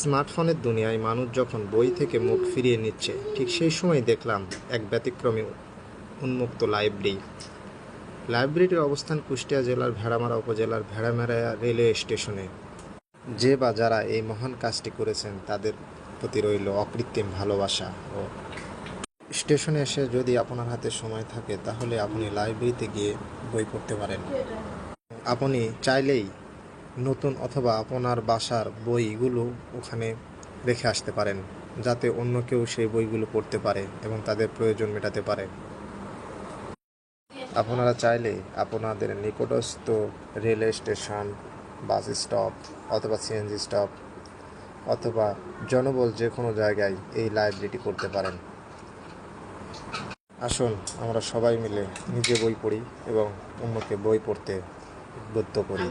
স্মার্টফোনের দুনিয়ায় মানুষ যখন বই থেকে মুখ ফিরিয়ে নিচ্ছে, ঠিক সেই সময় দেখলাম এক ব্যতিক্রমী উন্মুক্ত লাইব্রেরি। লাইব্রেরিটির অবস্থান কুষ্টিয়া জেলার ভেড়ামারা উপজেলার ভেড়ামারা রেলওয়ে স্টেশনে। যে বা যারা এই মহান কাজটি করেছেন তাদের প্রতি রইল অকৃত্রিম ভালোবাসা। ও স্টেশনে এসে যদি আপনার হাতে সময় থাকে তাহলে আপনি লাইব্রেরিতে গিয়ে বই পড়তে পারেন। আপনি চাইলেই নতুন অথবা আপনার বাসার বইগুলো ওখানে রেখে আসতে পারেন, যাতে অন্য কেউ সেই বইগুলো পড়তে পারে এবং তাদের প্রয়োজন মেটাতে পারে। আপনারা চাইলে আপনাদের নিকটস্থ রেলওয়ে স্টেশন, বাস স্টপ অথবা সিএনজি স্টপ অথবা জনবল যে কোনো জায়গায় এই লাইব্রেরিটি করতে পারেন। আসুন আমরা সবাই মিলে নিজে বই পড়ি এবং অন্যকে বই পড়তে উদ্বুদ্ধ করি।